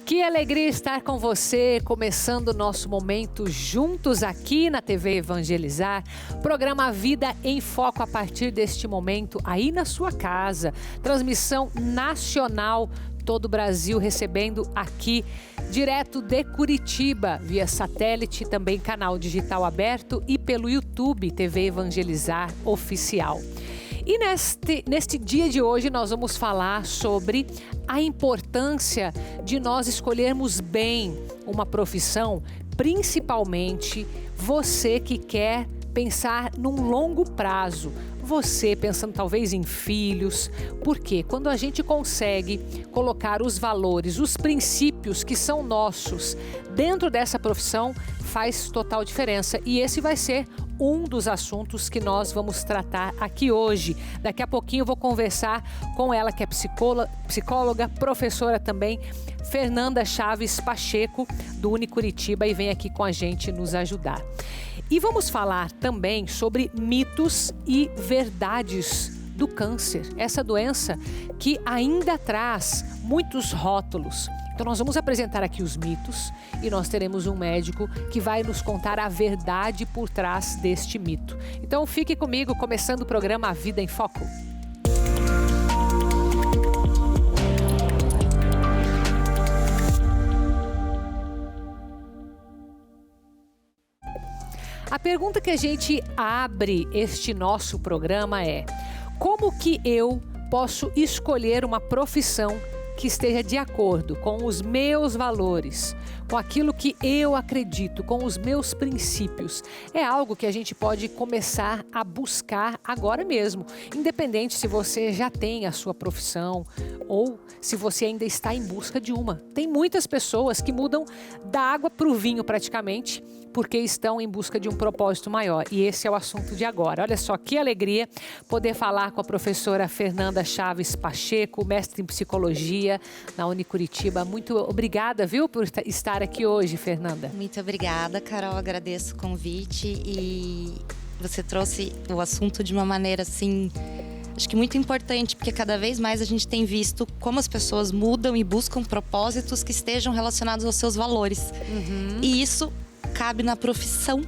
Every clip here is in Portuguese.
Que alegria estar com você, começando o nosso momento juntos aqui na TV Evangelizar, programa Vida em Foco a partir deste momento aí na sua casa, transmissão nacional, todo o Brasil recebendo aqui, direto de Curitiba, via satélite, também canal digital aberto e pelo YouTube TV Evangelizar Oficial. E neste dia de hoje nós vamos falar sobre a importância de nós escolhermos bem uma profissão, principalmente você que quer pensar num longo prazo, você pensando talvez em filhos, porque quando a gente consegue colocar os valores, os princípios que são nossos dentro dessa profissão, faz total diferença. E esse vai ser um dos assuntos que nós vamos tratar aqui hoje. Daqui a pouquinho eu vou conversar com ela, que é psicóloga, professora também, Fernanda Chaves Pacheco, do Unicuritiba, e vem aqui com a gente nos ajudar. E vamos falar também sobre mitos e verdades do câncer, essa doença que ainda traz muitos rótulos. Então nós vamos apresentar aqui os mitos e nós teremos um médico que vai nos contar a verdade por trás deste mito. Então fique comigo, começando o programa Vida em Foco. A pergunta que a gente abre este nosso programa é: como que eu posso escolher uma profissão que esteja de acordo com os meus valores, com aquilo que eu acredito, com os meus princípios? É algo que a gente pode começar a buscar agora mesmo, independente se você já tem a sua profissão ou se você ainda está em busca de uma. Tem muitas pessoas que mudam da água para o vinho praticamente, porque estão em busca de um propósito maior. E esse é o assunto de agora. Olha só que alegria poder falar com a professora Fernanda Chaves Pacheco, mestre em psicologia na Unicuritiba. Muito obrigada, viu, por estar aqui hoje, Fernanda. Muito obrigada, Carol. Agradeço o convite e você trouxe o assunto de uma maneira assim, acho que muito importante, porque cada vez mais a gente tem visto como as pessoas mudam e buscam propósitos que estejam relacionados aos seus valores. E isso cabe na profissão,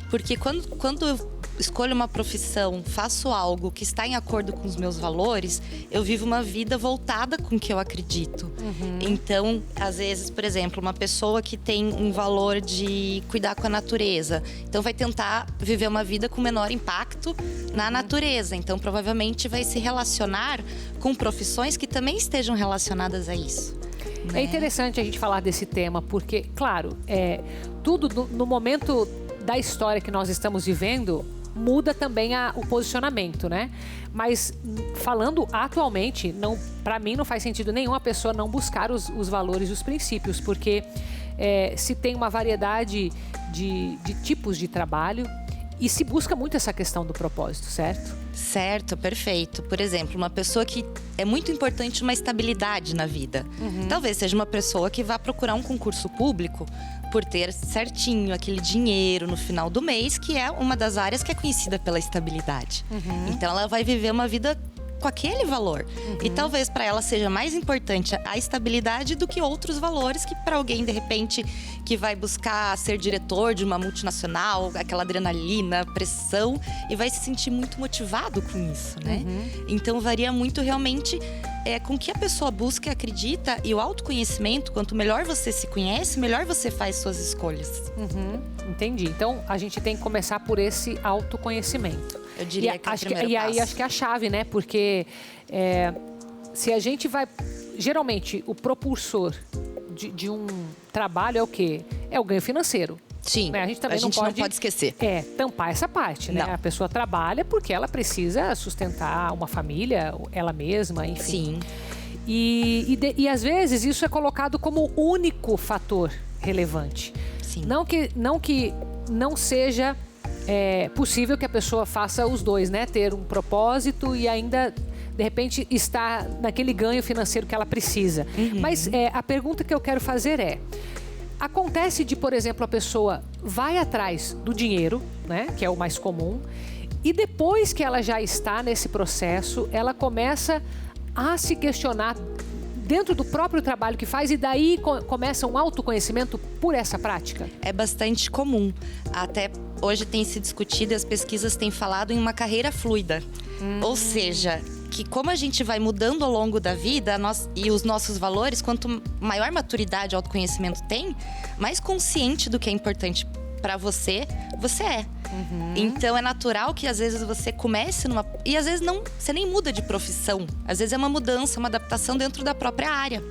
porque quando eu escolho uma profissão, faço algo que está em acordo com os meus valores, eu vivo uma vida voltada com o que eu acredito. Então, às vezes, por exemplo, uma pessoa que tem um valor de cuidar com a natureza, então vai tentar viver uma vida com menor impacto na natureza. Então, provavelmente vai se relacionar com profissões que também estejam relacionadas a isso. É interessante a gente falar desse tema, porque, claro, tudo no momento da história que nós estamos vivendo, muda também o posicionamento, né? Mas falando atualmente, para mim não faz sentido nenhum a pessoa não buscar os valores e os princípios, porque se tem uma variedade de tipos de trabalho e se busca muito essa questão do propósito, certo? Certo, perfeito. Por exemplo, uma pessoa que é muito importante uma estabilidade na vida. Talvez seja uma pessoa que vá procurar um concurso público por ter certinho aquele dinheiro no final do mês, que é uma das áreas que é conhecida pela estabilidade. Então ela vai viver uma vida com aquele valor. E talvez para ela seja mais importante a estabilidade do que outros valores que para alguém, de repente, que vai buscar ser diretor de uma multinacional, aquela adrenalina, pressão, e vai se sentir muito motivado com isso, né? Então varia muito realmente com que a pessoa busca e acredita, e o autoconhecimento, quanto melhor você se conhece, melhor você faz suas escolhas. Entendi. Então a gente tem que começar por esse autoconhecimento. Eu diria que é o primeiro passo. E aí acho que é a chave, né? Porque se a gente vai... Geralmente, o propulsor de um trabalho é o quê? É o ganho financeiro. Sim, né? A gente também não pode esquecer. Tampar essa parte, né? Não. A pessoa trabalha porque ela precisa sustentar uma família, ela mesma, enfim. Sim. E às vezes isso é colocado como o único fator relevante. Sim. Não que não seja possível que a pessoa faça os dois, né? Ter um propósito e ainda, de repente, estar naquele ganho financeiro que ela precisa. Mas a pergunta que eu quero fazer acontece de, por exemplo, a pessoa vai atrás do dinheiro, né? Que é o mais comum, e depois que ela já está nesse processo, ela começa a se questionar dentro do próprio trabalho que faz e daí começa um autoconhecimento por essa prática? É bastante comum. Até hoje tem se discutido e as pesquisas têm falado em uma carreira fluida. Ou seja, que como a gente vai mudando ao longo da vida e os nossos valores, quanto maior maturidade e autoconhecimento tem, mais consciente do que é importante para você é. Então é natural que às vezes você comece e às vezes não, você nem muda de profissão. Às vezes é uma mudança, uma adaptação dentro da própria área,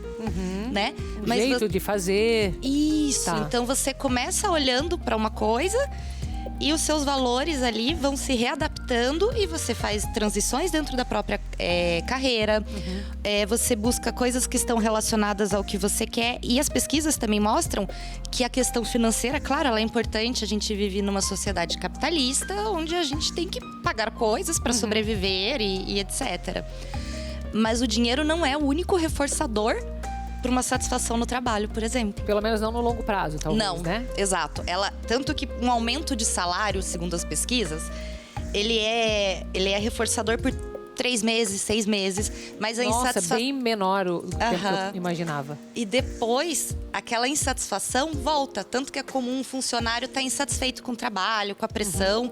né? Mas jeito de fazer. Isso. Tá. Então você começa olhando para uma coisa e os seus valores ali vão se readaptando e você faz transições dentro da própria carreira. Você busca coisas que estão relacionadas ao que você quer. E as pesquisas também mostram que a questão financeira, claro, ela é importante. A gente vive numa sociedade capitalista, onde a gente tem que pagar coisas para sobreviver e etc. Mas o dinheiro não é o único reforçador para uma satisfação no trabalho, por exemplo. Pelo menos não no longo prazo, talvez, não, né? Exato. Tanto que um aumento de salário, segundo as pesquisas, ele é reforçador por 3 meses, 6 meses, mas a insatisfação... bem menor do que eu imaginava. E depois, aquela insatisfação volta. Tanto que é comum um funcionário estar insatisfeito com o trabalho, com a pressão,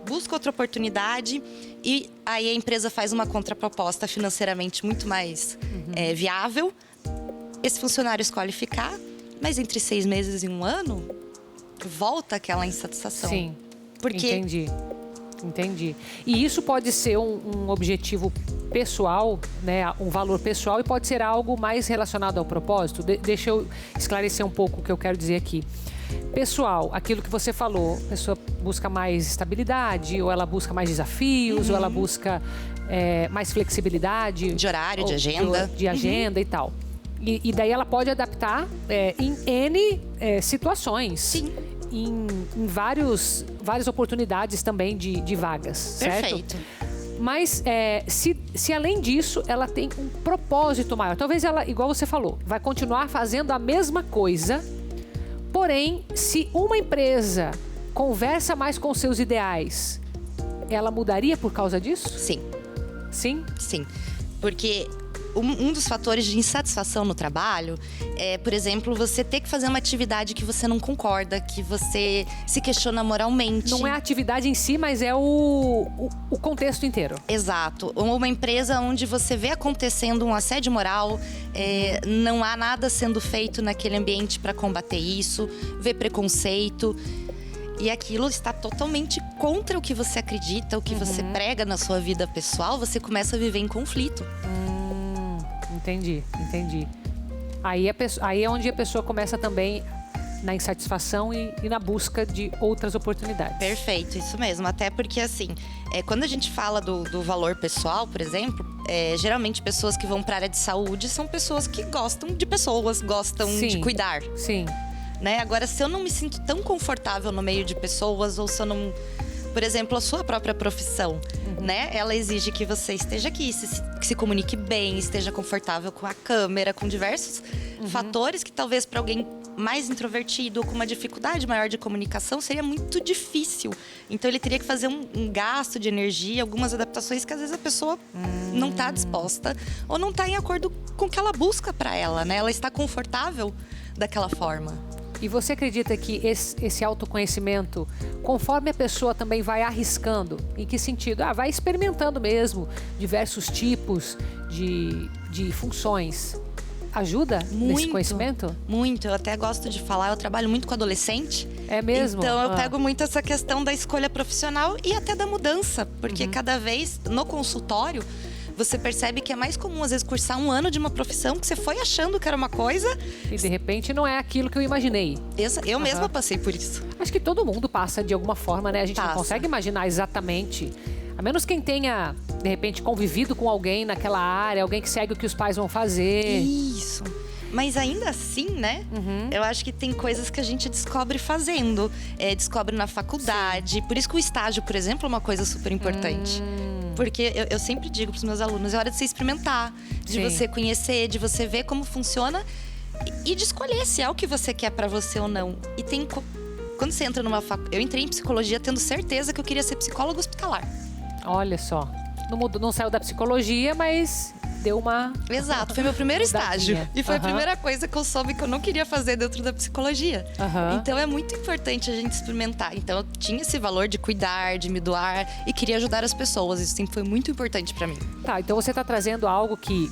busca outra oportunidade e aí a empresa faz uma contraproposta financeiramente muito mais viável. Esse funcionário escolhe ficar, mas entre 6 meses e 1 ano, volta aquela insatisfação. Sim, porque... Entendi. E isso pode ser um objetivo pessoal, né? Um valor pessoal, e pode ser algo mais relacionado ao propósito. Deixa eu esclarecer um pouco o que eu quero dizer aqui. Pessoal, aquilo que você falou, a pessoa busca mais estabilidade, ou ela busca mais desafios, ou ela busca mais flexibilidade. De horário, de agenda. De agenda e tal. E daí ela pode adaptar em N situações. Sim. Em várias oportunidades também de vagas, certo? Perfeito. Mas se além disso ela tem um propósito maior, talvez ela, igual você falou, vai continuar fazendo a mesma coisa, porém, se uma empresa conversa mais com seus ideais, ela mudaria por causa disso? Sim. Sim? Sim. Porque um dos fatores de insatisfação no trabalho é, por exemplo, você ter que fazer uma atividade que você não concorda, que você se questiona moralmente. Não é a atividade em si, mas é o contexto inteiro. Exato. Uma empresa onde você vê acontecendo um assédio moral, não há nada sendo feito naquele ambiente para combater isso, vê preconceito. E aquilo está totalmente contra o que você acredita, o que você prega na sua vida pessoal, você começa a viver em conflito. Entendi. Aí é onde a pessoa começa também na insatisfação e na busca de outras oportunidades. Perfeito, isso mesmo. Até porque, assim, quando a gente fala do valor pessoal, por exemplo, geralmente pessoas que vão para a área de saúde são pessoas que gostam de pessoas, gostam de cuidar. Sim. Né? Agora, se eu não me sinto tão confortável no meio de pessoas, ou se eu não... Por exemplo, a sua própria profissão, né? Ela exige que você esteja aqui, que se comunique bem, esteja confortável com a câmera, com diversos fatores que talvez para alguém mais introvertido ou com uma dificuldade maior de comunicação seria muito difícil. Então ele teria que fazer um gasto de energia, algumas adaptações que às vezes a pessoa não está disposta ou não está em acordo com o que ela busca para ela, né? Ela está confortável daquela forma. E você acredita que esse autoconhecimento, conforme a pessoa também vai arriscando, em que sentido? Vai experimentando mesmo diversos tipos de funções. Ajuda nesse conhecimento? Muito. Eu até gosto de falar, eu trabalho muito com adolescente. É mesmo? Então eu pego muito essa questão da escolha profissional e até da mudança. Porque cada vez, no consultório, você percebe que é mais comum, às vezes, cursar 1 ano de uma profissão que você foi achando que era uma coisa. E, de repente, não é aquilo que eu imaginei. Eu mesma passei por isso. Acho que todo mundo passa de alguma forma, né? A gente não consegue imaginar exatamente. A menos quem tenha, de repente, convivido com alguém naquela área, alguém que segue o que os pais vão fazer. Isso. Mas ainda assim, né? Eu acho que tem coisas que a gente descobre fazendo. Descobre na faculdade. Sim. Por isso que o estágio, por exemplo, é uma coisa super importante. Porque eu sempre digo para os meus alunos, é hora de você experimentar, de você conhecer, de você ver como funciona e de escolher se é o que você quer para você ou não. E tem quando você entra numa eu entrei em psicologia tendo certeza que eu queria ser psicóloga hospitalar. Olha só. não mudou, não saiu da psicologia, mas deu uma... Exato, foi meu primeiro estágio. E foi a Aham. primeira coisa que eu soube que eu não queria fazer dentro da psicologia. Aham. Então é muito importante a gente experimentar. Então eu tinha esse valor de cuidar, de me doar e queria ajudar as pessoas. Isso sempre foi muito importante pra mim. Tá, então você está trazendo algo que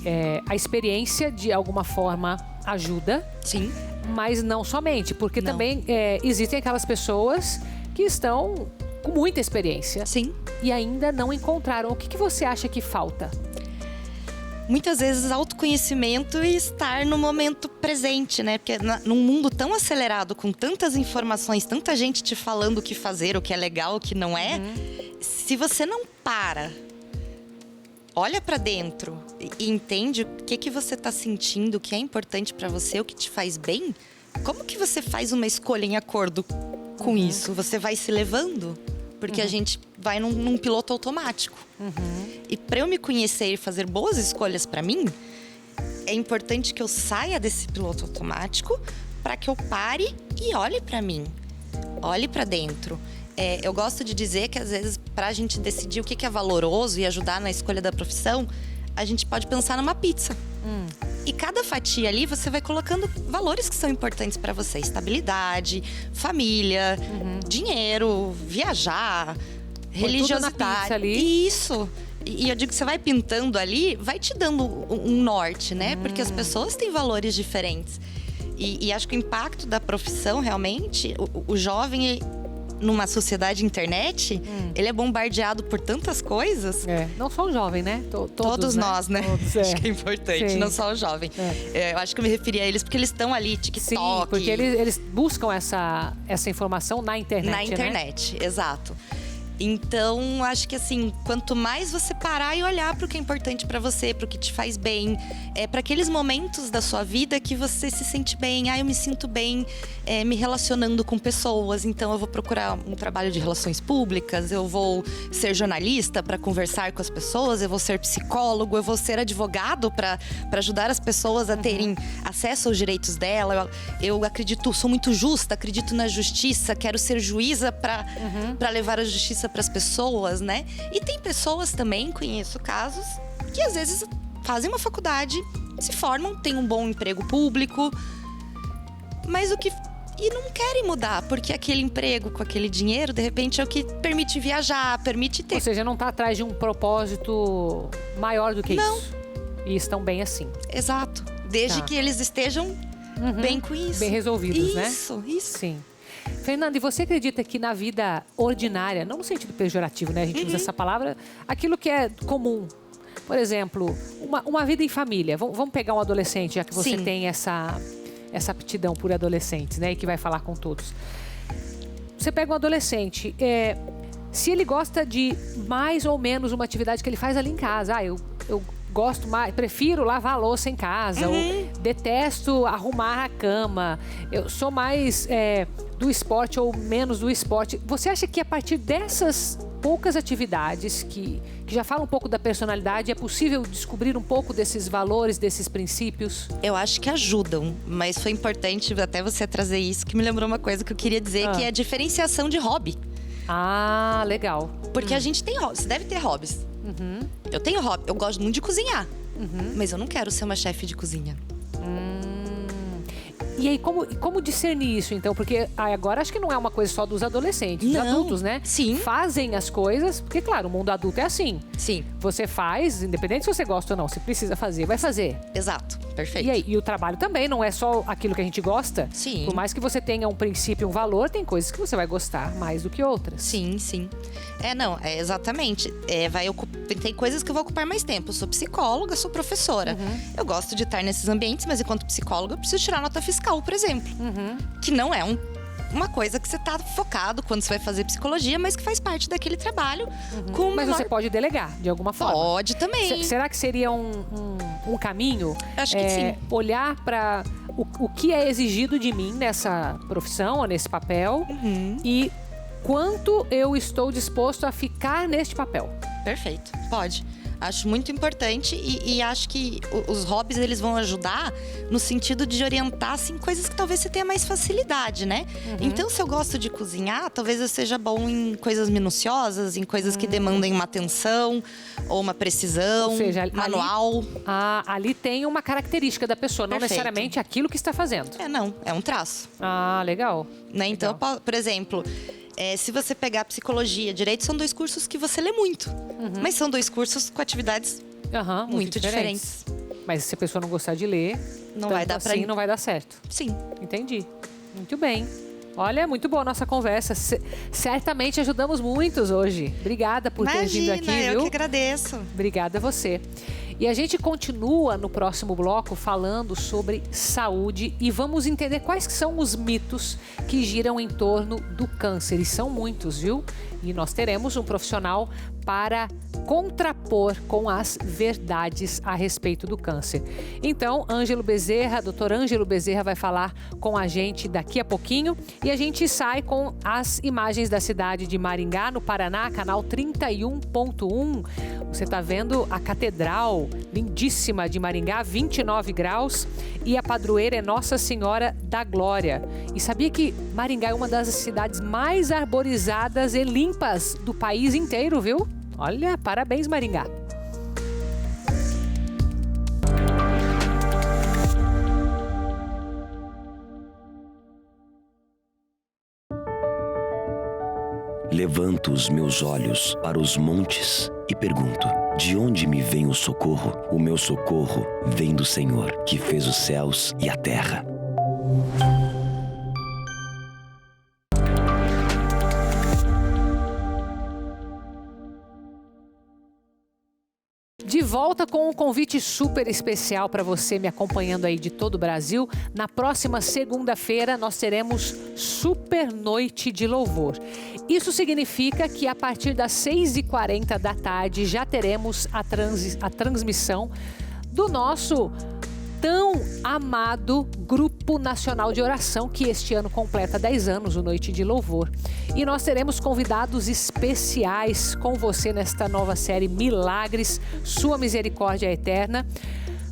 a experiência, de alguma forma, ajuda, Sim. mas não somente, porque Não. também existem aquelas pessoas que estão com muita experiência Sim. e ainda não encontraram. O que, que você acha que falta? Muitas vezes autoconhecimento e estar no momento presente, né? Porque num mundo tão acelerado, com tantas informações, tanta gente te falando o que fazer, o que é legal, o que não é, se você não para, olha pra dentro e entende o que você tá sentindo, o que é importante pra você, o que te faz bem, como que você faz uma escolha em acordo com isso? Você vai se levando? Porque a gente vai num piloto automático. E para eu me conhecer e fazer boas escolhas para mim, é importante que eu saia desse piloto automático para que eu pare e olhe para mim, olhe para dentro. Eu gosto de dizer que às vezes para a gente decidir o que é valoroso e ajudar na escolha da profissão, a gente pode pensar numa pizza. E cada fatia ali você vai colocando valores que são importantes para você: estabilidade, família, dinheiro, viajar, religiosidade. na pizza ali. Isso. E eu digo que você vai pintando ali, vai te dando um norte, né? Porque as pessoas têm valores diferentes. E acho que o impacto da profissão, realmente, o jovem, numa sociedade internet, ele é bombardeado por tantas coisas. Não só o jovem, né? Todos nós, né? Todos, Acho que é importante, Sim. não só o jovem. Eu acho que eu me referi a eles porque eles estão ali, Sim, TikTok. porque eles buscam essa informação na internet, Na internet, exato. Então, acho que assim, quanto mais você parar e olhar para o que é importante para você, para o que te faz bem, para aqueles momentos da sua vida que você se sente bem. Eu me sinto bem me relacionando com pessoas, então eu vou procurar um trabalho de relações públicas, eu vou ser jornalista para conversar com as pessoas, eu vou ser psicólogo, eu vou ser advogado para ajudar as pessoas a terem acesso aos direitos dela. Eu acredito, sou muito justa, acredito na justiça, quero ser juíza para levar a justiça para as pessoas, né? E tem pessoas também, conheço casos, que às vezes fazem uma faculdade, se formam, têm um bom emprego público, mas e não querem mudar, porque aquele emprego com aquele dinheiro, de repente, é o que permite viajar, permite ter. Ou seja, não está atrás de um propósito maior do que Não. isso. E estão bem assim. Exato. Desde Tá. que eles estejam bem com isso. Bem resolvidos, né? Isso. Sim. Fernanda, e você acredita que na vida ordinária, não no sentido pejorativo, né? A gente usa essa palavra, aquilo que é comum. Por exemplo, uma vida em família. Vamos pegar um adolescente, já que você Sim. tem essa aptidão por adolescentes, né? E que vai falar com todos. Você pega um adolescente, se ele gosta de mais ou menos uma atividade que ele faz ali em casa. Eu gosto mais, prefiro lavar a louça em casa, ou detesto arrumar a cama, eu sou mais do esporte ou menos do esporte. Você acha que a partir dessas poucas atividades que já falam um pouco da personalidade, é possível descobrir um pouco desses valores, desses princípios? Eu acho que ajudam, mas foi importante até você trazer isso, que me lembrou uma coisa que eu queria dizer, que é a diferenciação de hobby. Ah, legal. Porque a gente tem hobbies, você deve ter hobbies. Eu tenho hobby, eu gosto muito de cozinhar, mas eu não quero ser uma chefe de cozinha. E aí, como discernir isso, então? Porque agora acho que não é uma coisa só dos adolescentes, dos Não. adultos, né? Sim. Fazem as coisas, porque, claro, o mundo adulto é assim. Sim, Você faz, independente se você gosta ou não, se precisa fazer, vai fazer. exato, perfeito. E aí, e o trabalho também não é só aquilo que a gente gosta. Sim. Por mais que você tenha um princípio, um valor, tem coisas que você vai gostar mais do que outras. Sim, sim. Exatamente. Tem coisas que eu vou ocupar mais tempo. Eu sou psicóloga, sou professora. Eu gosto de estar nesses ambientes, mas enquanto psicóloga, eu preciso tirar nota fiscal, por exemplo. Que não é uma coisa que você tá focado quando você vai fazer psicologia, mas que faz parte daquele trabalho. Mas você pode delegar, de alguma forma. Pode também. Será que seria um caminho? Acho que sim. Olhar para o que é exigido de mim nessa profissão, ou nesse papel, e quanto eu estou disposto a ficar neste papel. Perfeito, pode. Acho muito importante e acho que os hobbies, eles vão ajudar no sentido de orientar, assim, coisas que talvez você tenha mais facilidade, né? Então, se eu gosto de cozinhar, talvez eu seja bom em coisas minuciosas, em coisas que demandem uma atenção ou uma precisão, Ou seja, manual. Ali tem uma característica da pessoa, não Perfeito. necessariamente aquilo que está fazendo. Não, é um traço. Legal. Né? Então, por exemplo, se você pegar psicologia, direito, são 2 cursos que você lê muito. Mas são 2 cursos com atividades muito diferentes. Mas se a pessoa não gostar de ler, não vai dar assim, não vai dar certo. Sim. Entendi. Muito bem. Olha, muito boa a nossa conversa. Certamente ajudamos muitos hoje. Obrigada por ter vindo aqui, viu? Eu que agradeço. Obrigada a você. E a gente continua no próximo bloco falando sobre saúde e vamos entender quais são os mitos que giram em torno do câncer. E são muitos, viu? E nós teremos um profissional para contrapor com as verdades a respeito do câncer. Então, Dr. Ângelo Bezerra vai falar com a gente daqui a pouquinho e a gente sai com as imagens da cidade de Maringá, no Paraná, canal 31.1. Você está vendo a catedral lindíssima de Maringá, 29 graus, e a padroeira é Nossa Senhora da Glória. E sabia que Maringá é uma das cidades mais arborizadas e limpas do país inteiro, viu? Olha, parabéns, Maringá. Levanto os meus olhos para os montes e pergunto: de onde me vem o socorro? O meu socorro vem do Senhor, que fez os céus e a terra. De volta com um convite super especial para você me acompanhando aí de todo o Brasil. Na próxima segunda-feira nós teremos Super Noite de Louvor. Isso significa que a partir das 6h40 da tarde já teremos a transmissão do nosso tão amado Grupo Nacional de Oração, que este ano completa 10 anos, o Noite de Louvor. E nós teremos convidados especiais com você nesta nova série Milagres, Sua Misericórdia Eterna.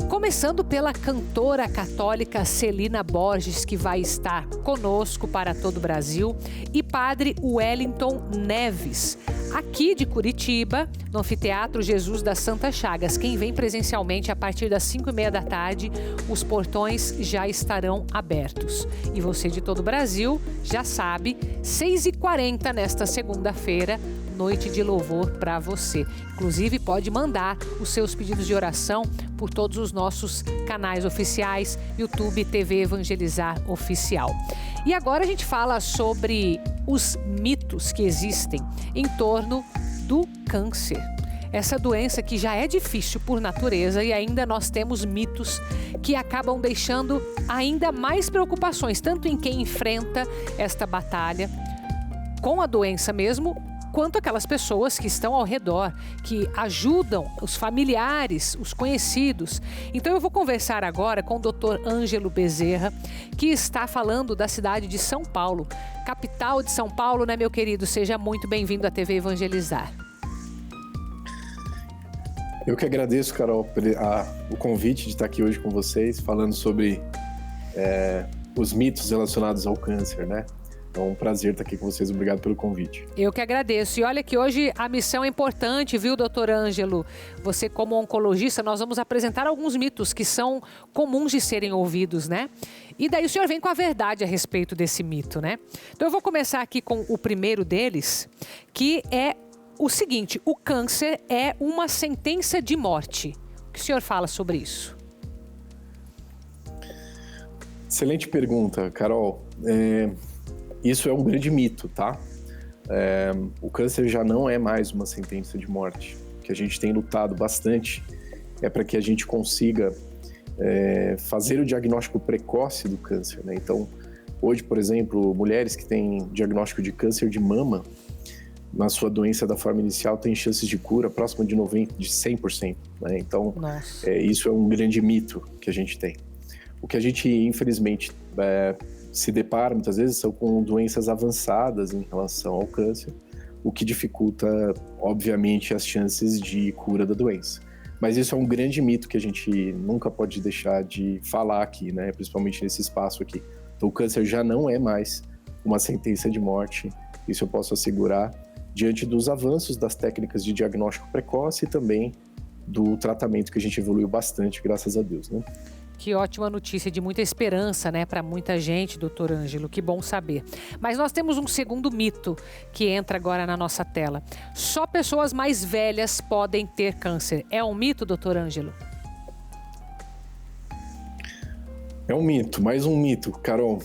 Começando pela cantora católica Celina Borges, que vai estar conosco para todo o Brasil, e Padre Wellington Neves, aqui de Curitiba, no Anfiteatro Jesus das Santas Chagas. Quem vem presencialmente a partir das 5h30 da tarde, os portões já estarão abertos. E você de todo o Brasil já sabe, 6h40 nesta segunda-feira, Noite de Louvor para você. Inclusive, pode mandar os seus pedidos de oração por todos os nossos canais oficiais, YouTube, TV Evangelizar Oficial. E agora a gente fala sobre os mitos que existem em torno do câncer. Essa doença que já é difícil por natureza e ainda nós temos mitos que acabam deixando ainda mais preocupações, tanto em quem enfrenta esta batalha com a doença mesmo, quanto aquelas pessoas que estão ao redor, que ajudam os familiares, os conhecidos. Então eu vou conversar agora com o Dr. Ângelo Bezerra, que está falando da cidade de São Paulo, capital de São Paulo, né, meu querido? Seja muito bem-vindo à TV Evangelizar. Eu que agradeço, Carol, o convite de estar aqui hoje com vocês, falando sobre os mitos relacionados ao câncer, né? É um prazer estar aqui com vocês. Obrigado pelo convite. Eu que agradeço. E olha que hoje a missão é importante, viu, doutor Ângelo? Você, como oncologista, nós vamos apresentar alguns mitos que são comuns de serem ouvidos, né? E daí o senhor vem com a verdade a respeito desse mito, né? Então eu vou começar aqui com o primeiro deles, que é o seguinte: o câncer é uma sentença de morte. O que o senhor fala sobre isso? Excelente pergunta, Carol. Isso é um grande mito, tá? O câncer já não é mais uma sentença de morte. O que a gente tem lutado bastante é para que a gente consiga fazer o diagnóstico precoce do câncer, né? Então, hoje, por exemplo, mulheres que têm diagnóstico de câncer de mama, na sua doença da forma inicial, têm chances de cura próxima de 100%, né? Então, isso é um grande mito que a gente tem. O que a gente, infelizmente, se depara muitas vezes são com doenças avançadas em relação ao câncer, o que dificulta, obviamente, as chances de cura da doença. Mas isso é um grande mito que a gente nunca pode deixar de falar aqui, né? Principalmente nesse espaço aqui. Então, o câncer já não é mais uma sentença de morte, isso eu posso assegurar, diante dos avanços das técnicas de diagnóstico precoce e também do tratamento que a gente evoluiu bastante, graças a Deus, né? Que ótima notícia, de muita esperança, né, para muita gente, doutor Ângelo, que bom saber. Mas nós temos um segundo mito que entra agora na nossa tela. Só pessoas mais velhas podem ter câncer. É um mito, doutor Ângelo? É um mito, mais um mito, Carol.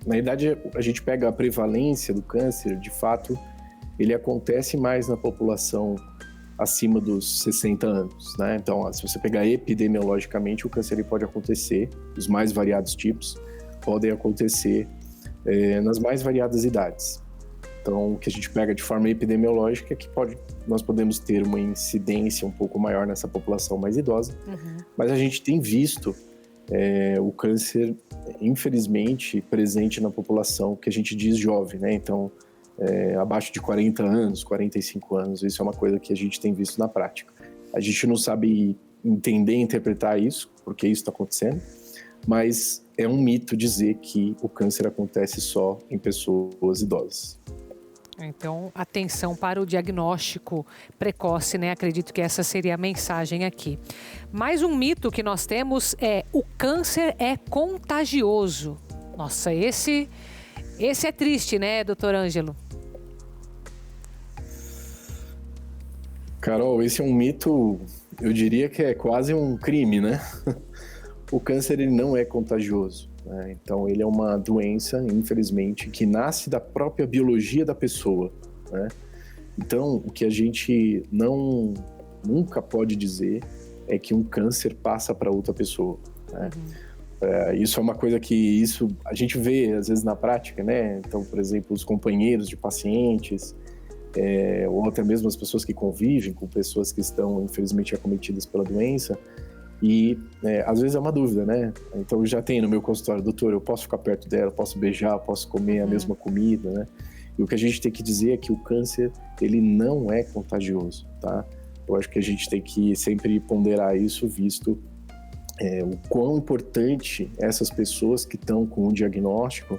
Na verdade, a gente pega a prevalência do câncer, de fato, ele acontece mais na população acima dos 60 anos, né? Então, se você pegar epidemiologicamente, o câncer ele pode acontecer, os mais variados tipos podem acontecer nas mais variadas idades. Então, o que a gente pega de forma epidemiológica é que nós podemos ter uma incidência um pouco maior nessa população mais idosa, mas a gente tem visto o câncer, infelizmente, presente na população que a gente diz jovem, né? Então, abaixo de 40 anos, 45 anos, isso é uma coisa que a gente tem visto na prática. A gente não sabe entender e interpretar isso, porque isso está acontecendo, mas é um mito dizer que o câncer acontece só em pessoas idosas. Então, atenção para o diagnóstico precoce, né? Acredito que essa seria a mensagem aqui. Mais um mito que nós temos é: o câncer é contagioso. Nossa, esse é triste, né, doutor Ângelo? Carol, esse é um mito, eu diria que é quase um crime, né? O câncer ele não é contagioso, né? Então ele é uma doença, infelizmente, que nasce da própria biologia da pessoa, né? Então o que a gente nunca pode dizer é que um câncer passa para outra pessoa, né? Isso é uma coisa que a gente vê às vezes na prática, né? Então, por exemplo, os companheiros de pacientes, ou até mesmo as pessoas que convivem com pessoas que estão, infelizmente, acometidas pela doença, e às vezes é uma dúvida, né? Então, eu já tenho no meu consultório: doutor, eu posso ficar perto dela, posso beijar, posso comer a mesma comida, né? E o que a gente tem que dizer é que o câncer, ele não é contagioso, tá? Eu acho que a gente tem que sempre ponderar isso, visto o quão importante essas pessoas que estão com o diagnóstico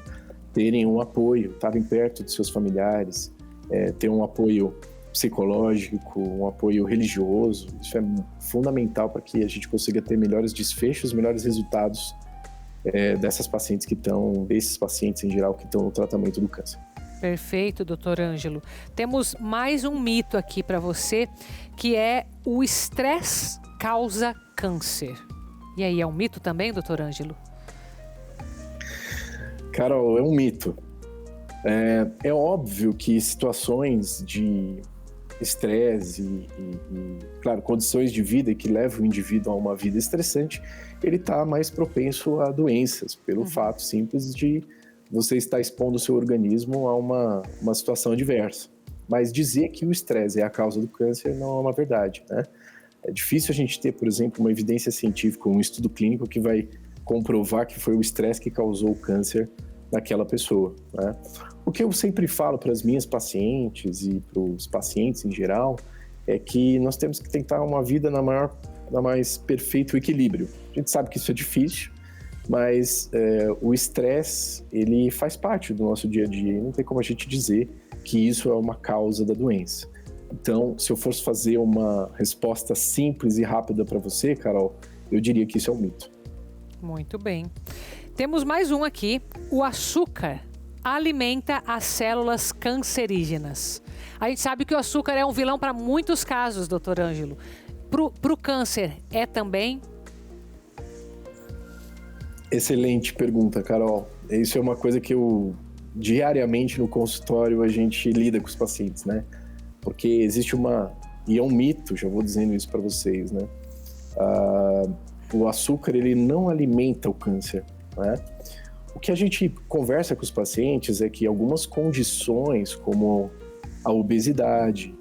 terem um apoio, estarem perto de seus familiares, ter um apoio psicológico, um apoio religioso. Isso é fundamental para que a gente consiga ter melhores desfechos, melhores resultados desses pacientes em geral que estão no tratamento do câncer. Perfeito, doutor Ângelo. Temos mais um mito aqui para você, que é: o estresse causa câncer. E aí, é um mito também, doutor Ângelo? Carol, é um mito. É óbvio que situações de estresse e, claro, condições de vida que levam o indivíduo a uma vida estressante, ele está mais propenso a doenças, pelo fato simples de você estar expondo o seu organismo a uma situação adversa. Mas dizer que o estresse é a causa do câncer não é uma verdade, né? É difícil a gente ter, por exemplo, uma evidência científica, um estudo clínico que vai comprovar que foi o estresse que causou o câncer naquela pessoa, né? O que eu sempre falo para as minhas pacientes e para os pacientes em geral é que nós temos que tentar uma vida na mais perfeito equilíbrio. A gente sabe que isso é difícil, mas o estresse, ele faz parte do nosso dia a dia e não tem como a gente dizer que isso é uma causa da doença. Então, se eu fosse fazer uma resposta simples e rápida para você, Carol, eu diria que isso é um mito. Muito bem. Temos mais um aqui: o açúcar alimenta as células cancerígenas. A gente sabe que o açúcar é um vilão para muitos casos, doutor Ângelo. Pro câncer é também? Excelente pergunta, Carol. Isso é uma coisa que diariamente no consultório a gente lida com os pacientes, né? Porque existe e é um mito, já vou dizendo isso para vocês, né? O açúcar, ele não alimenta o câncer, né? O que a gente conversa com os pacientes é que algumas condições, como a obesidade,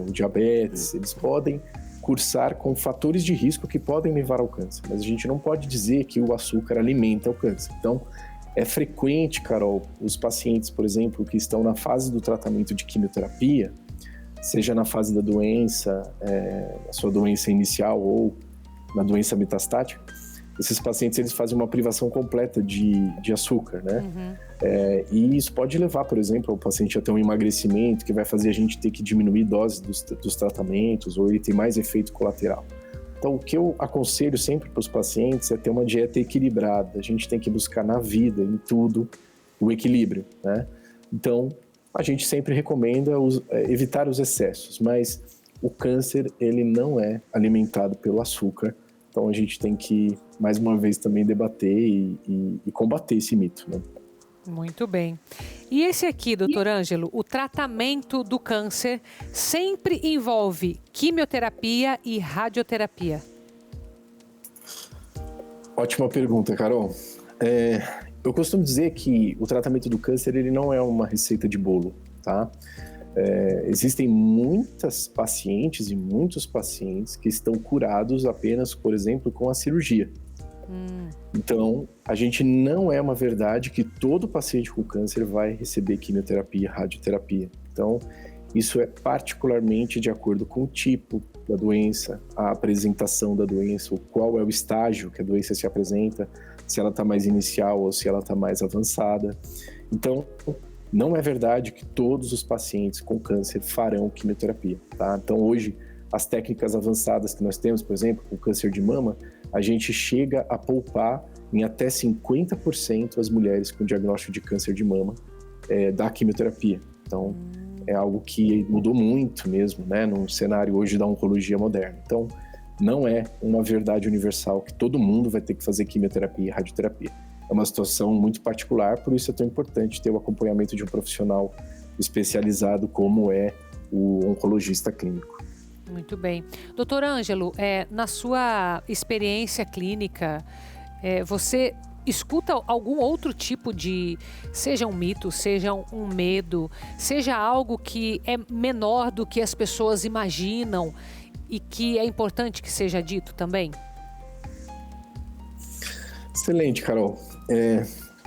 o diabetes, eles podem cursar com fatores de risco que podem levar ao câncer, mas a gente não pode dizer que o açúcar alimenta o câncer. Então, é frequente, Carol, os pacientes, por exemplo, que estão na fase do tratamento de quimioterapia, seja na fase da doença, a sua doença inicial ou na doença metastática, esses pacientes eles fazem uma privação completa de açúcar, né? E isso pode levar, por exemplo, ao paciente a ter um emagrecimento que vai fazer a gente ter que diminuir doses dos tratamentos ou ele ter mais efeito colateral. Então, o que eu aconselho sempre para os pacientes é ter uma dieta equilibrada. A gente tem que buscar na vida, em tudo, o equilíbrio, né? Então, a gente sempre recomenda evitar os excessos, mas o câncer, ele não é alimentado pelo açúcar. Então, a gente tem que, mais uma vez, também debater e combater esse mito, né? Muito bem. E esse aqui, doutor Ângelo, o tratamento do câncer sempre envolve quimioterapia e radioterapia? Ótima pergunta, Carol. Eu costumo dizer que o tratamento do câncer ele não é uma receita de bolo, tá? Existem muitas pacientes e muitos pacientes que estão curados apenas, por exemplo, com a cirurgia. Então, a gente não é uma verdade que todo paciente com câncer vai receber quimioterapia e radioterapia. Então, isso é particularmente de acordo com o tipo da doença, a apresentação da doença, qual é o estágio que a doença se apresenta, se ela está mais inicial ou se ela está mais avançada. Então, não é verdade que todos os pacientes com câncer farão quimioterapia, tá? Então, hoje, as técnicas avançadas que nós temos, por exemplo, com câncer de mama, a gente chega a poupar em até 50% as mulheres com diagnóstico de câncer de mama da quimioterapia. Então, é algo que mudou muito mesmo, né, no cenário hoje da oncologia moderna. Então, não é uma verdade universal que todo mundo vai ter que fazer quimioterapia e radioterapia. É uma situação muito particular, por isso é tão importante ter o acompanhamento de um profissional especializado como é o oncologista clínico. Muito bem. Doutor Ângelo, na sua experiência clínica, você escuta algum outro tipo de, seja um mito, seja um medo, seja algo que é menor do que as pessoas imaginam e que é importante que seja dito também? Excelente, Carol.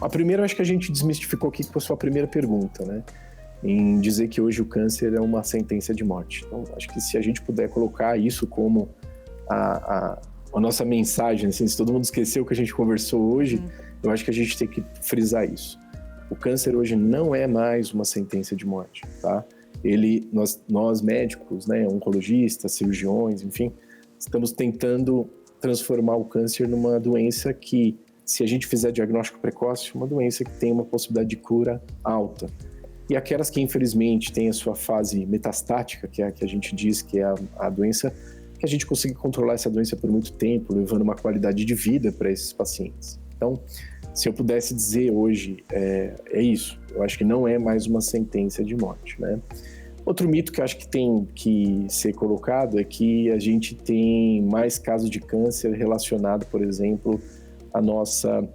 A primeira, acho que a gente desmistificou aqui com a sua primeira pergunta, né? Em dizer que hoje o câncer é uma sentença de morte. Então, acho que se a gente puder colocar isso como a nossa mensagem, assim, se todo mundo esqueceu o que a gente conversou hoje, eu acho que a gente tem que frisar isso. O câncer hoje não é mais uma sentença de morte, tá? Nós médicos, né, oncologistas, cirurgiões, enfim, estamos tentando transformar o câncer numa doença que, se a gente fizer diagnóstico precoce, uma doença que tem uma possibilidade de cura alta. E aquelas que, infelizmente, têm a sua fase metastática, que é a que a gente diz que é a doença, que a gente consiga controlar essa doença por muito tempo, levando uma qualidade de vida para esses pacientes. Então, se eu pudesse dizer hoje, é isso. Eu acho que não é mais uma sentença de morte, né? Outro mito que eu acho que tem que ser colocado é que a gente tem mais casos de câncer relacionado, por exemplo, à nossa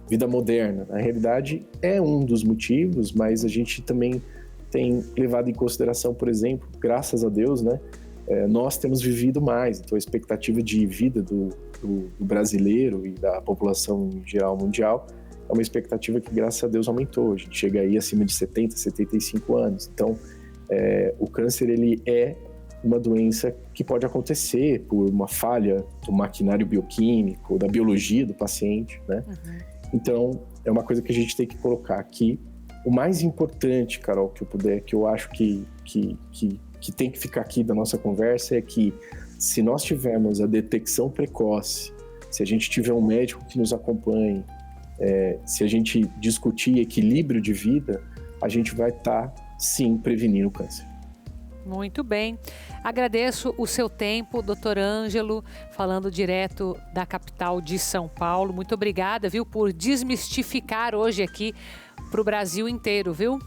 vida moderna. Na realidade, é um dos motivos, mas a gente também tem levado em consideração, por exemplo, graças a Deus, né? Nós temos vivido mais, então a expectativa de vida do brasileiro e da população em geral mundial é uma expectativa que, graças a Deus, aumentou. A gente chega aí acima de 70, 75 anos. Então, o câncer, ele é uma doença que pode acontecer por uma falha do maquinário bioquímico, da biologia do paciente, né? Então, é uma coisa que a gente tem que colocar aqui. O mais importante, Carol, que eu acho que tem que ficar aqui da nossa conversa é que, se nós tivermos a detecção precoce, se a gente tiver um médico que nos acompanhe, se a gente discutir equilíbrio de vida, a gente vai estar, sim, prevenindo o câncer. Muito bem. Agradeço o seu tempo, doutor Ângelo, falando direto da capital de São Paulo. Muito obrigada, viu, por desmistificar hoje aqui para o Brasil inteiro, viu?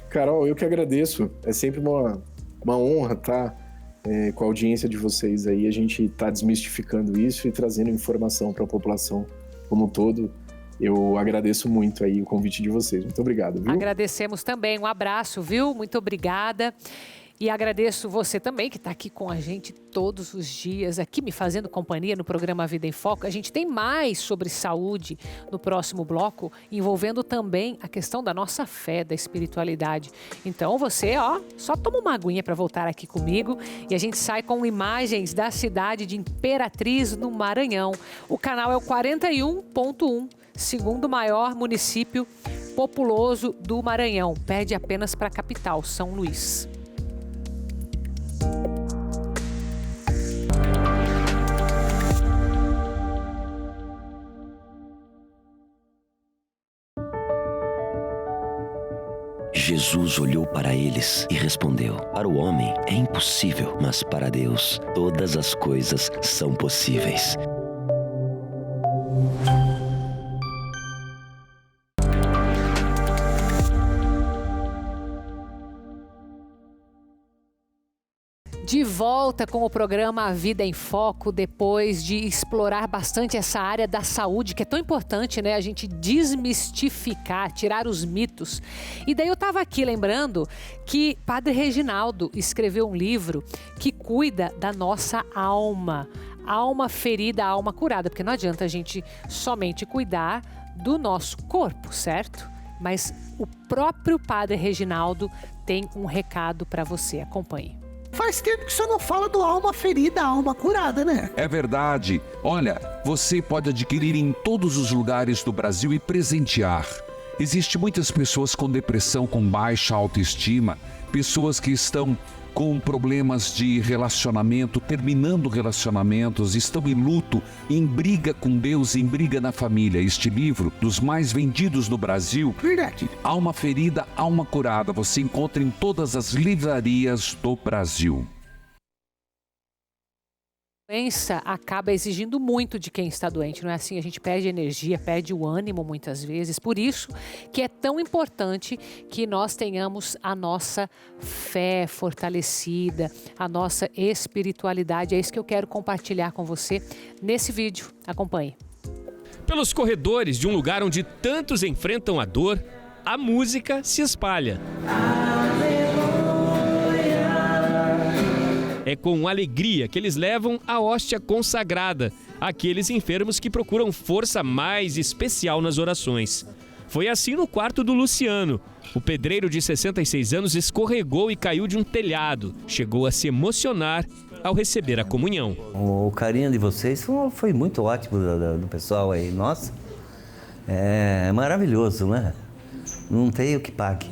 Carol, eu que agradeço. É sempre uma honra estar com a audiência de vocês aí. A gente está desmistificando isso e trazendo informação para a população como um todo. Eu agradeço muito aí o convite de vocês. Muito obrigado, viu? Agradecemos também. Um abraço, viu? Muito obrigada. E agradeço você também que está aqui com a gente todos os dias, aqui me fazendo companhia no programa Vida em Foco. A gente tem mais sobre saúde no próximo bloco, envolvendo também a questão da nossa fé, da espiritualidade. Então você, só toma uma aguinha para voltar aqui comigo e a gente sai com imagens da cidade de Imperatriz, no Maranhão. O canal é o 41.1, segundo maior município populoso do Maranhão. Perde apenas para a capital, São Luís. Jesus olhou para eles e respondeu: para o homem é impossível, mas para Deus todas as coisas são possíveis. De volta com o programa Vida em Foco, depois de explorar bastante essa área da saúde, que é tão importante, né? A gente desmistificar, tirar os mitos. E daí eu estava aqui lembrando que Padre Reginaldo escreveu um livro que cuida da nossa alma. Alma ferida, alma curada. Porque não adianta a gente somente cuidar do nosso corpo, certo? Mas o próprio Padre Reginaldo tem um recado para você. Acompanhe. Faz tempo que você não fala do alma ferida, alma curada, né? É verdade. Olha, você pode adquirir em todos os lugares do Brasil e presentear. Existem muitas pessoas com depressão, com baixa autoestima, pessoas que estão com problemas de relacionamento, terminando relacionamentos, estão em luto, em briga com Deus, em briga na família. Este livro, dos mais vendidos no Brasil, Verdade. Alma Ferida, Alma Curada, você encontra em todas as livrarias do Brasil. A doença acaba exigindo muito de quem está doente, não é assim? A gente perde energia, perde o ânimo muitas vezes. Por isso que é tão importante que nós tenhamos a nossa fé fortalecida, a nossa espiritualidade. É isso que eu quero compartilhar com você nesse vídeo. Acompanhe. Pelos corredores de um lugar onde tantos enfrentam a dor, a música se espalha. É com alegria que eles levam a hóstia consagrada àqueles enfermos que procuram força mais especial nas orações. Foi assim no quarto do Luciano. O pedreiro de 66 anos escorregou e caiu de um telhado. Chegou a se emocionar ao receber a comunhão. O carinho de vocês foi muito ótimo do pessoal aí. Nossa, é maravilhoso, né? Não tem o que pague.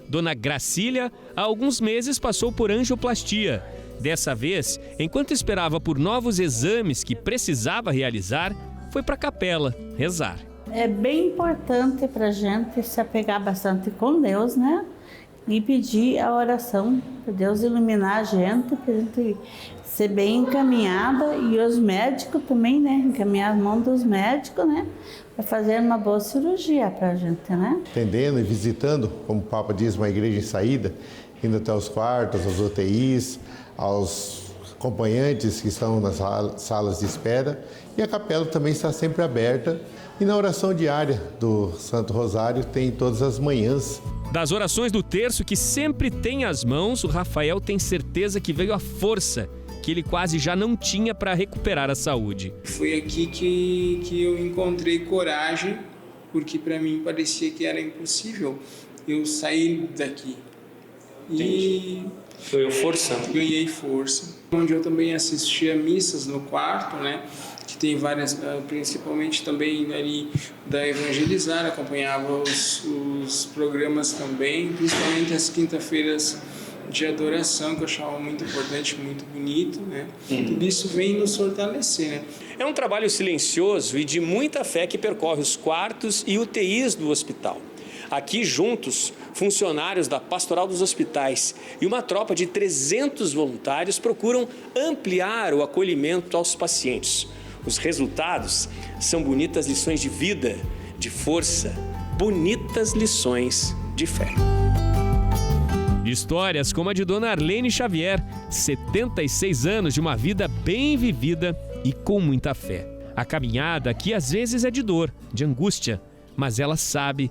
Dona Gracília, há alguns meses passou por angioplastia. Dessa vez, enquanto esperava por novos exames que precisava realizar, foi para a capela rezar. É bem importante para a gente se apegar bastante com Deus, né? E pedir a oração para Deus iluminar a gente, para a gente ser bem encaminhada e os médicos também, né? Encaminhar as mãos dos médicos, né? Para fazer uma boa cirurgia para a gente, né? Atendendo e visitando, como o Papa diz, uma igreja em saída, indo até os quartos, as UTIs, aos acompanhantes que estão nas salas de espera. E a capela também está sempre aberta. E na oração diária do Santo Rosário tem todas as manhãs. Das orações do terço que sempre tem às mãos, o Rafael tem certeza que veio a força que ele quase já não tinha para recuperar a saúde. Foi aqui que eu encontrei coragem, porque para mim parecia que era impossível eu sair daqui. E ganhou força? Ganhei força. Onde eu também assistia missas no quarto, né? Que tem várias, principalmente também ali da Evangelizar, acompanhava os programas também, principalmente as quinta-feiras de adoração, que eu achava muito importante, muito bonito, né? Tudo isso vem nos fortalecer, né? É um trabalho silencioso e de muita fé que percorre os quartos e UTIs do hospital. Aqui juntos, funcionários da Pastoral dos Hospitais e uma tropa de 300 voluntários procuram ampliar o acolhimento aos pacientes. Os resultados são bonitas lições de vida, de força, bonitas lições de fé. Histórias como a de Dona Arlene Xavier, 76 anos de uma vida bem vivida e com muita fé. A caminhada aqui às vezes é de dor, de angústia, mas ela sabe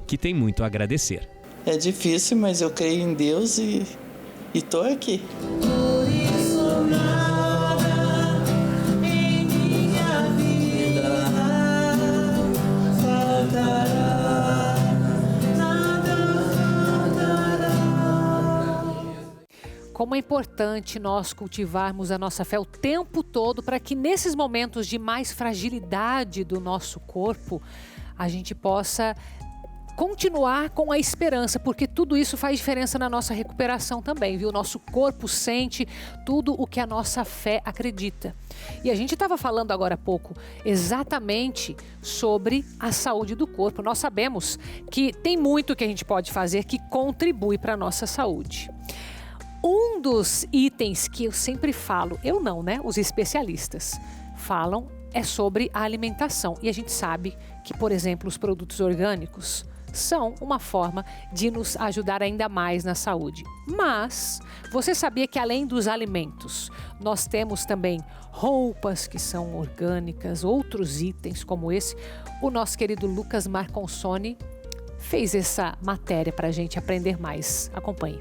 que tem muito a agradecer. É difícil, mas eu creio em Deus e e tô aqui. Por isso nada em minha vida faltará, nada faltará. Como é importante nós cultivarmos a nossa fé o tempo todo para que nesses momentos de mais fragilidade do nosso corpo, a gente possa continuar com a esperança, porque tudo isso faz diferença na nossa recuperação também, viu? O nosso corpo sente tudo o que a nossa fé acredita. E a gente estava falando agora há pouco exatamente sobre a saúde do corpo. Nós sabemos que tem muito que a gente pode fazer que contribui para a nossa saúde. Um dos itens que eu sempre falo, eu não, né? Os especialistas falam é sobre a alimentação. E a gente sabe que, por exemplo, os produtos orgânicos são uma forma de nos ajudar ainda mais na saúde. Mas você sabia que além dos alimentos, nós temos também roupas que são orgânicas, outros itens como esse? O nosso querido Lucas Marconsoni fez essa matéria para a gente aprender mais. Acompanhe.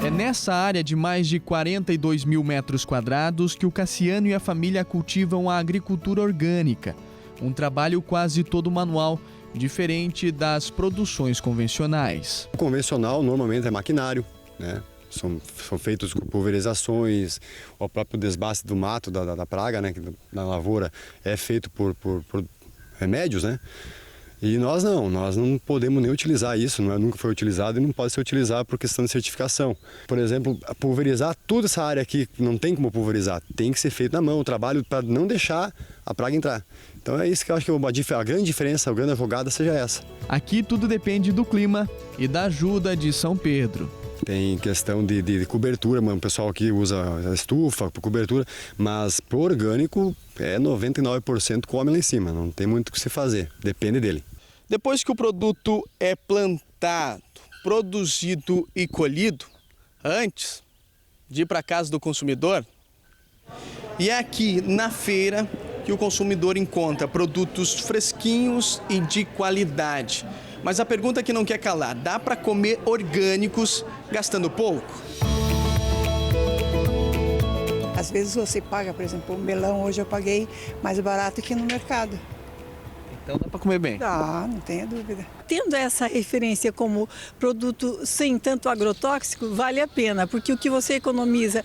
É nessa área de mais de 42 mil metros quadrados que o Cassiano e a família cultivam a agricultura orgânica, um trabalho quase todo manual, diferente das produções convencionais. O convencional normalmente é maquinário, né? São feitas pulverizações, o próprio desbaste do mato, da praga, né? Da lavoura, é feito por remédios, né? E nós não podemos nem utilizar isso, nunca foi utilizado e não pode ser utilizado por questão de certificação. Por exemplo, pulverizar toda essa área aqui, não tem como pulverizar, tem que ser feito na mão, o trabalho para não deixar a praga entrar. Então é isso que eu acho que a grande diferença, a grande jogada seja essa. Aqui tudo depende do clima e da ajuda de São Pedro. Tem questão de cobertura, o pessoal aqui usa estufa para cobertura, mas pro orgânico é 99% come lá em cima, não tem muito o que se fazer, depende dele. Depois que o produto é plantado, produzido e colhido, antes de ir para a casa do consumidor, e é aqui na feira que o consumidor encontra produtos fresquinhos e de qualidade. Mas a pergunta que não quer calar, dá para comer orgânicos gastando pouco? Às vezes você paga, por exemplo, um melão, hoje eu paguei mais barato que no mercado. Então dá para comer bem? Dá, não tenha dúvida. Tendo essa referência como produto sem tanto agrotóxico, vale a pena, porque o que você economiza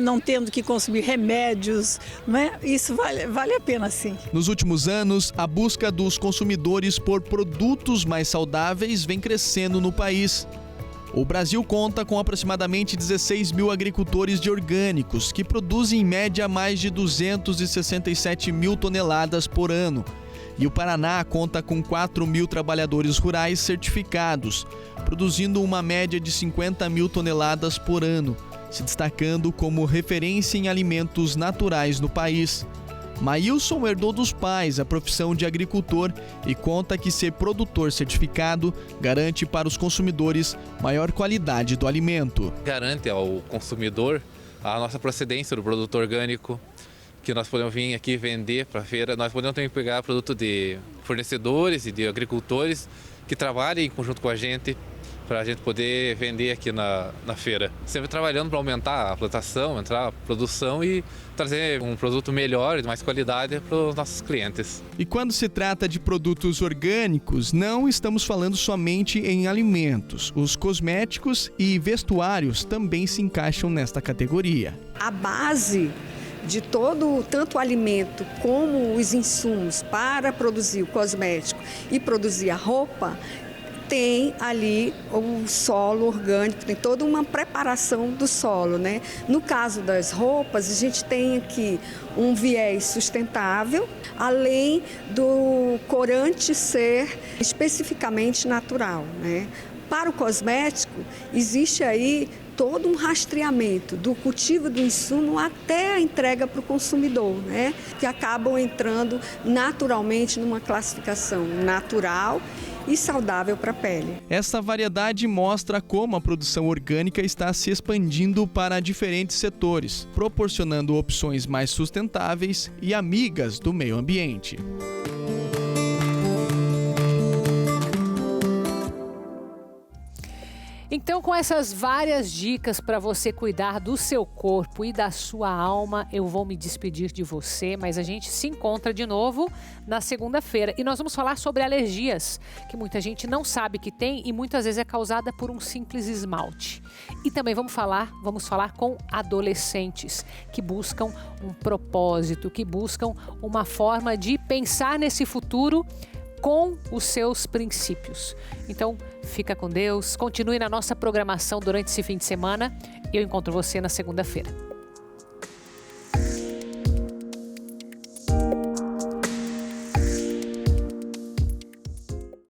não tendo que consumir remédios, não é? Isso vale a pena sim. Nos últimos anos, a busca dos consumidores por produtos mais saudáveis vem crescendo no país. O Brasil conta com aproximadamente 16 mil agricultores de orgânicos, que produzem em média mais de 267 mil toneladas por ano. E o Paraná conta com 4 mil trabalhadores rurais certificados, produzindo uma média de 50 mil toneladas por ano, se destacando como referência em alimentos naturais no país. Maílson herdou dos pais a profissão de agricultor e conta que ser produtor certificado garante para os consumidores maior qualidade do alimento. Garante ao consumidor a nossa procedência do produto orgânico, que nós podemos vir aqui vender para a feira. Nós podemos também pegar produto de fornecedores e de agricultores que trabalhem em conjunto com a gente, para a gente poder vender aqui na feira. Sempre trabalhando para aumentar a plantação, aumentar a produção e trazer um produto melhor e de mais qualidade para os nossos clientes. E quando se trata de produtos orgânicos, não estamos falando somente em alimentos. Os cosméticos e vestuários também se encaixam nesta categoria. A base de tanto o alimento como os insumos para produzir o cosmético e produzir a roupa, tem ali o solo orgânico, tem toda uma preparação do solo, né? No caso das roupas, a gente tem aqui um viés sustentável, além do corante ser especificamente natural, né? Para o cosmético, existe aí todo um rastreamento do cultivo do insumo até a entrega para o consumidor, né? Que acabam entrando naturalmente numa classificação natural e saudável para a pele. Essa variedade mostra como a produção orgânica está se expandindo para diferentes setores, proporcionando opções mais sustentáveis e amigas do meio ambiente. Então, com essas várias dicas para você cuidar do seu corpo e da sua alma, eu vou me despedir de você, mas a gente se encontra de novo na segunda-feira. E nós vamos falar sobre alergias, que muita gente não sabe que tem e muitas vezes é causada por um simples esmalte. E também vamos falar com adolescentes que buscam um propósito, que buscam uma forma de pensar nesse futuro com os seus princípios. Então, fica com Deus, continue na nossa programação durante esse fim de semana e eu encontro você na segunda-feira.